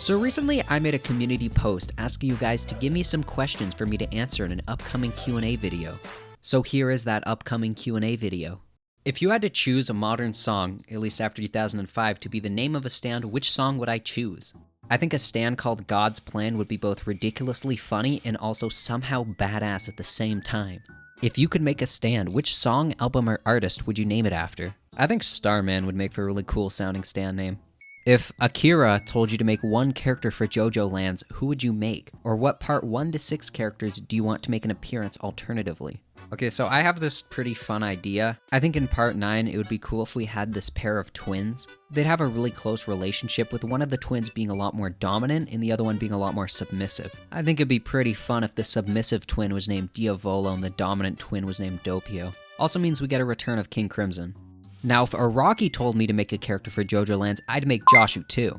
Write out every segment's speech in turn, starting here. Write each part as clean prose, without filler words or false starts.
So recently I made a community post asking you guys to give me some questions for me to answer in an upcoming Q&A video. So here is that upcoming Q&A video. If you had to choose a modern song, at least after 2005, to be the name of a stand, which song would I choose? I think a stand called God's Plan would be both ridiculously funny and also somehow badass at the same time. If you could make a stand, which song, album, or artist would you name it after? I think Starman would make for a really cool sounding stand name. If Akira told you to make one character for JoJo Lands, who would you make? Or what part 1 to 6 characters do you want to make an appearance alternatively? Okay, so I have this pretty fun idea. I think in part 9, it would be cool if we had this pair of twins. They'd have a really close relationship, with one of the twins being a lot more dominant and the other one being a lot more submissive. I think it'd be pretty fun if the submissive twin was named Diavolo and the dominant twin was named Doppio. Also means we get a return of King Crimson. Now, if Araki told me to make a character for JoJo Lands, I'd make Joshu too.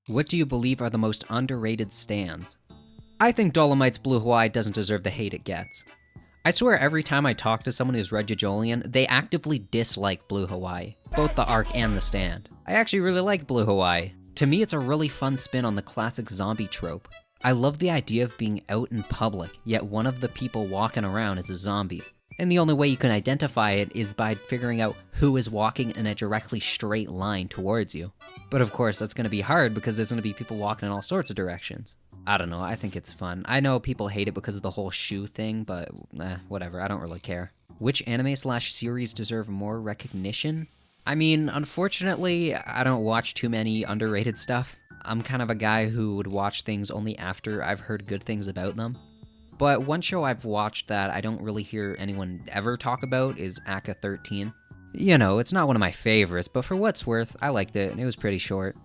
What do you believe are the most underrated stands? I think Dolomite's Blue Hawaii doesn't deserve the hate it gets. I swear every time I talk to someone who's read JoJolion, they actively dislike Blue Hawaii, both the arc and the stand. I actually really like Blue Hawaii. To me, it's a really fun spin on the classic zombie trope. I love the idea of being out in public, yet one of the people walking around is a zombie. And the only way you can identify it is by figuring out who is walking in a directly straight line towards you. But of course, that's going to be hard because there's going to be people walking in all sorts of directions. I don't know, I think it's fun. I know people hate it because of the whole shoe thing, but whatever, I don't really care. Which anime/series deserve more recognition? I mean, unfortunately, I don't watch too many underrated stuff. I'm kind of a guy who would watch things only after I've heard good things about them. But one show I've watched that I don't really hear anyone ever talk about is Aka 13. You know, it's not one of my favorites, but for what's worth, I liked it, and it was pretty short.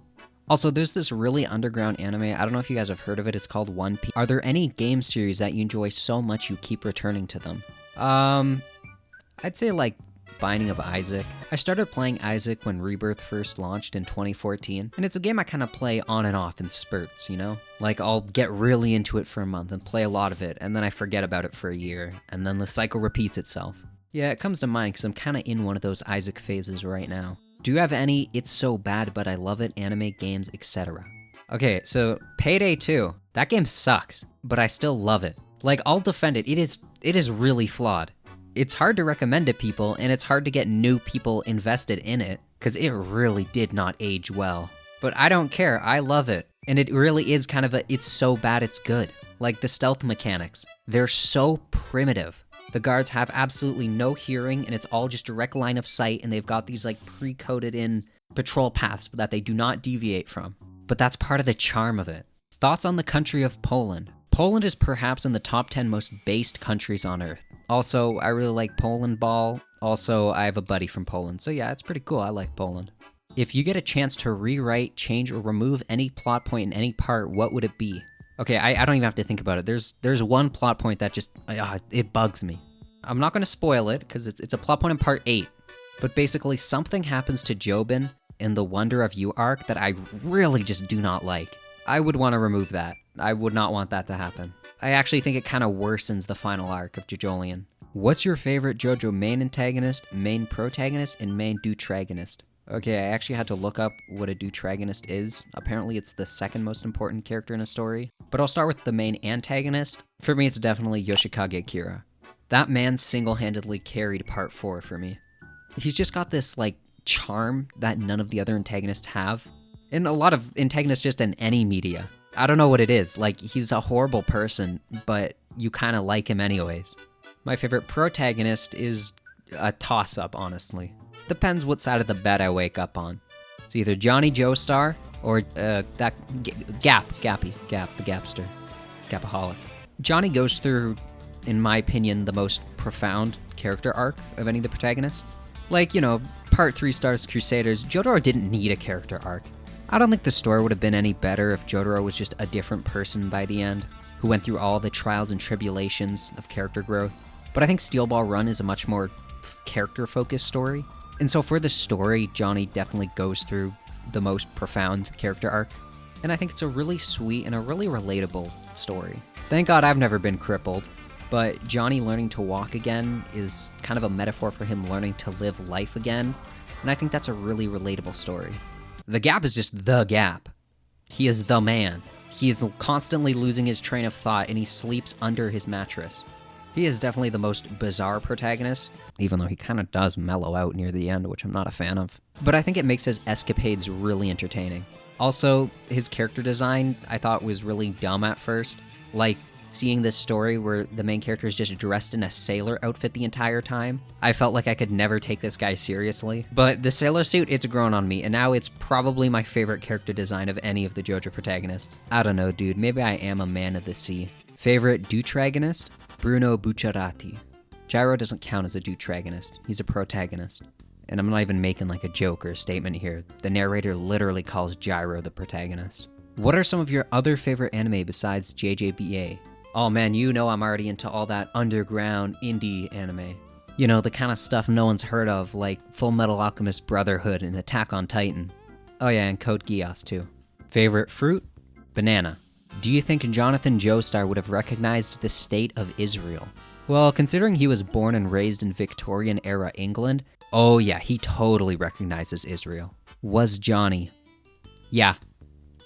Also, there's this really underground anime, I don't know if you guys have heard of it, it's called One Piece. Are there any game series that you enjoy so much you keep returning to them? I'd say like Binding of Isaac. I started playing Isaac when Rebirth first launched in 2014, and it's a game I kind of play on and off in spurts, you know? Like, I'll get really into it for a month and play a lot of it, and then I forget about it for a year, and then the cycle repeats itself. Yeah, it comes to mind because I'm kind of in one of those Isaac phases right now. Do you have any It's So Bad But I Love It anime games, etc.? Okay, so Payday 2. That game sucks, but I still love it. Like, I'll defend it. It is really flawed. It's hard to recommend to people, and it's hard to get new people invested in it, because it really did not age well. But I don't care, I love it. And it really is kind of a it's so bad it's good. Like the stealth mechanics. They're so primitive. The guards have absolutely no hearing, and it's all just direct line of sight, and they've got these like pre-coded in patrol paths that they do not deviate from. But that's part of the charm of it. Thoughts on the country of Poland? Poland is perhaps in the top 10 most based countries on Earth. Also, I really like Poland Ball. Also, I have a buddy from Poland, so yeah, it's pretty cool. I like Poland. If you get a chance to rewrite, change, or remove any plot point in any part, what would it be? Okay, I don't even have to think about it. There's one plot point that just, it bugs me. I'm not going to spoil it, because it's a plot point in part 8. But basically, something happens to Jobin in the Wonder of You arc that I really just do not like. I would want to remove that. I would not want that to happen. I actually think it kind of worsens the final arc of JoJolion. What's your favorite JoJo main antagonist, main protagonist, and main deuteragonist? Okay, I actually had to look up what a deuteragonist is. Apparently it's the second most important character in a story. But I'll start with the main antagonist. For me, it's definitely Yoshikage Kira. That man single-handedly carried part 4 for me. He's just got this, like, charm that none of the other antagonists have. And a lot of antagonists just in any media. I don't know what it is. Like, he's a horrible person, but you kind of like him anyways. My favorite protagonist is a toss-up, honestly. Depends what side of the bed I wake up on. It's either Johnny Joestar or that Gappy, the Gapster, Gapaholic. Johnny goes through, in my opinion, the most profound character arc of any of the protagonists. Like, you know, part 3 Stardust Crusaders, Jotaro didn't need a character arc. I don't think the story would have been any better if Jotaro was just a different person by the end, who went through all the trials and tribulations of character growth. But I think Steel Ball Run is a much more character-focused story. And so for the story, Johnny definitely goes through the most profound character arc. And I think it's a really sweet and a really relatable story. Thank God I've never been crippled, but Johnny learning to walk again is kind of a metaphor for him learning to live life again. And I think that's a really relatable story. The Gap is just the Gap. He is the man. He is constantly losing his train of thought and he sleeps under his mattress. He is definitely the most bizarre protagonist, even though he kind of does mellow out near the end, which I'm not a fan of. But I think it makes his escapades really entertaining. Also, his character design I thought was really dumb at first. Like, seeing this story where the main character is just dressed in a sailor outfit the entire time. I felt like I could never take this guy seriously. But the sailor suit, it's grown on me, and now it's probably my favorite character design of any of the JoJo protagonists. I don't know, dude. Maybe I am a man of the sea. Favorite Deuteragonist? Bruno Bucciarati. Gyro doesn't count as a Deuteragonist. He's a protagonist. And I'm not even making like a joke or a statement here. The narrator literally calls Gyro the protagonist. What are some of your other favorite anime besides JJBA? Oh man, you know I'm already into all that underground indie anime. You know, the kind of stuff no one's heard of, like Full Metal Alchemist Brotherhood and Attack on Titan. Oh yeah, and Code Geass too. Favorite fruit? Banana. Do you think Jonathan Joestar would have recognized the state of Israel? Well, considering he was born and raised in Victorian-era England, oh yeah, he totally recognizes Israel. Was Johnny? Yeah.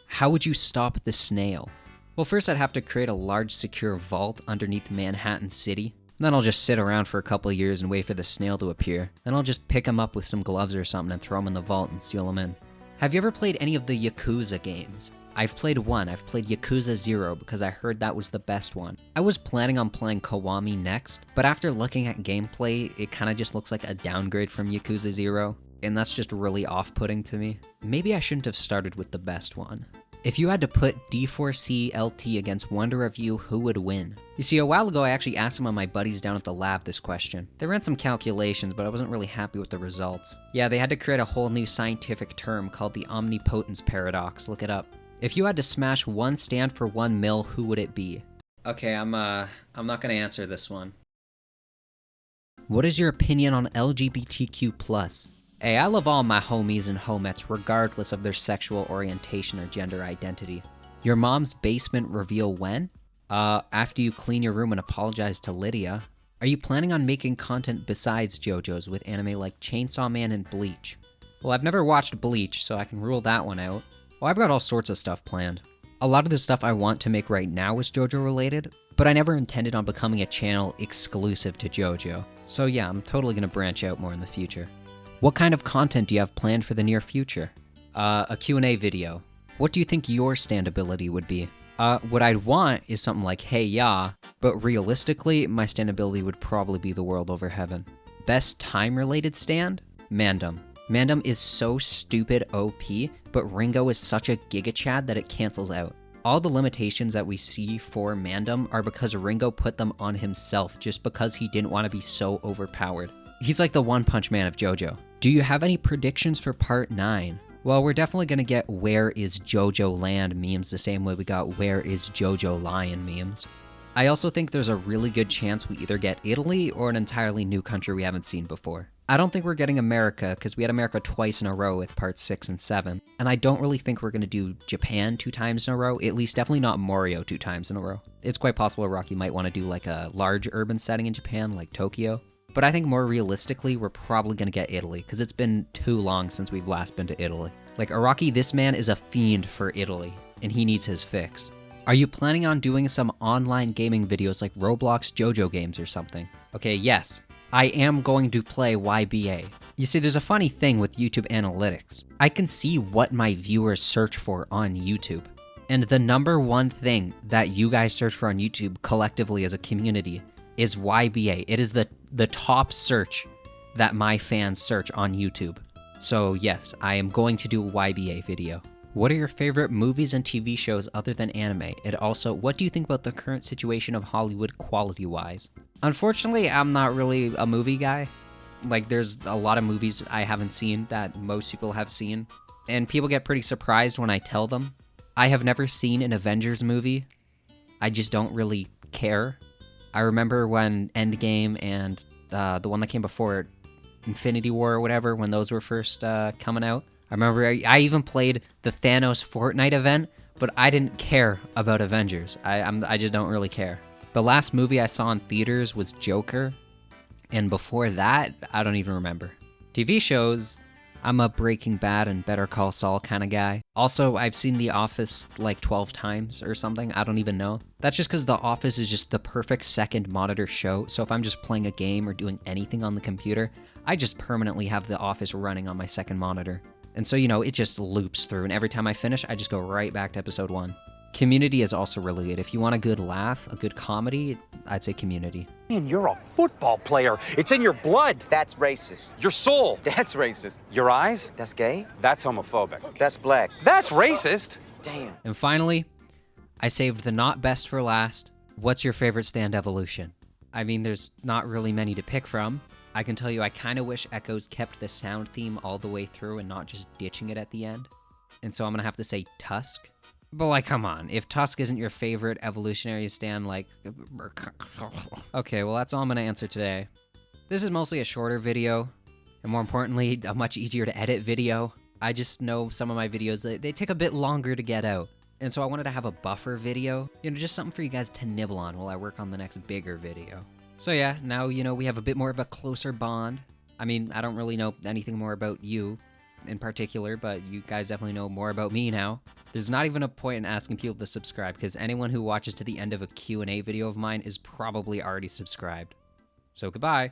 How would you stop the snail? Well, first I'd have to create a large secure vault underneath Manhattan City. Then I'll just sit around for a couple of years and wait for the snail to appear. Then I'll just pick him up with some gloves or something and throw him in the vault and seal him in. Have you ever played any of the Yakuza games? I've played one. I've played Yakuza 0 because I heard that was the best one. I was planning on playing Kiwami next, but after looking at gameplay, it kind of just looks like a downgrade from Yakuza 0, and that's just really off-putting to me. Maybe I shouldn't have started with the best one. If you had to put D4C LT against Wonder of You, who would win? You see, a while ago I actually asked some of my buddies down at the lab this question. They ran some calculations, but I wasn't really happy with the results. Yeah, they had to create a whole new scientific term called the omnipotence paradox. Look it up. If you had to smash one stand for 1 mil, who would it be? Okay, I'm not gonna answer this one. What is your opinion on LGBTQ+? Hey, I love all my homies and homettes regardless of their sexual orientation or gender identity. Your mom's basement reveal when? After you clean your room and apologize to Lydia. Are you planning on making content besides JoJo's with anime like Chainsaw Man and Bleach? Well, I've never watched Bleach, so I can rule that one out. Well, I've got all sorts of stuff planned. A lot of the stuff I want to make right now is JoJo related, but I never intended on becoming a channel exclusive to JoJo. So yeah, I'm totally gonna branch out more in the future. What kind of content do you have planned for the near future? A Q&A video. What do you think your standability would be? What I'd want is something like Hey Ya, but realistically, my standability would probably be The World Over Heaven. Best time-related stand? Mandem. Mandem is so stupid OP, but Ringo is such a giga-chad that it cancels out. All the limitations that we see for Mandem are because Ringo put them on himself just because he didn't want to be so overpowered. He's like the One Punch Man of JoJo. Do you have any predictions for Part 9? Well, we're definitely gonna get Where is JoJo Land memes the same way we got Where is JoJo Lion memes. I also think there's a really good chance we either get Italy or an entirely new country we haven't seen before. I don't think we're getting America, because we had America twice in a row with parts 6 and 7. And I don't really think we're gonna do Japan 2 times in a row, at least definitely not Morio 2 times in a row. It's quite possible Rocky might want to do like a large urban setting in Japan, like Tokyo. But I think more realistically, we're probably gonna get Italy, because it's been too long since we've last been to Italy. Like, Araki, this man is a fiend for Italy, and he needs his fix. Are you planning on doing some online gaming videos like Roblox JoJo games or something? Okay, yes. I am going to play YBA. You see, there's a funny thing with YouTube analytics. I can see what my viewers search for on YouTube. And the number one thing that you guys search for on YouTube collectively as a community is YBA. It is the top search that my fans search on YouTube. So yes, I am going to do a YBA video. What are your favorite movies and TV shows other than anime? And also, what do you think about the current situation of Hollywood quality-wise? Unfortunately, I'm not really a movie guy. Like, there's a lot of movies I haven't seen that most people have seen. And people get pretty surprised when I tell them. I have never seen an Avengers movie. I just don't really care. I remember when Endgame and the one that came before it, Infinity War or whatever, when those were first coming out. I remember I even played the Thanos Fortnite event, but I didn't care about Avengers. I just don't really care. The last movie I saw in theaters was Joker, and before that, I don't even remember. TV shows, I'm a Breaking Bad and Better Call Saul kind of guy. Also, I've seen The Office like 12 times or something. I don't even know. That's just because The Office is just the perfect second monitor show. So if I'm just playing a game or doing anything on the computer, I just permanently have The Office running on my second monitor. And so, it just loops through. And every time I finish, I just go right back to episode 1. Community is also really good. If you want a good laugh, a good comedy, I'd say Community. Man, you're a football player. It's in your blood. That's racist. Your soul. That's racist. Your eyes. That's gay. That's homophobic. That's black. That's racist. Damn. And finally, I saved the not best for last. What's your favorite stand evolution? I mean, there's not really many to pick from. I can tell you I kind of wish Echoes kept the sound theme all the way through and not just ditching it at the end. And so I'm going to have to say Tusk. But like, come on, if Tusk isn't your favorite evolutionary stand, like... Okay, well that's all I'm gonna answer today. This is mostly a shorter video, and more importantly, a much easier to edit video. I just know some of my videos, they take a bit longer to get out. And so I wanted to have a buffer video, just something for you guys to nibble on while I work on the next bigger video. So yeah, now, we have a bit more of a closer bond. I mean, I don't really know anything more about you in particular, but you guys definitely know more about me now. There's not even a point in asking people to subscribe, because anyone who watches to the end of a Q&A video of mine is probably already subscribed. So goodbye.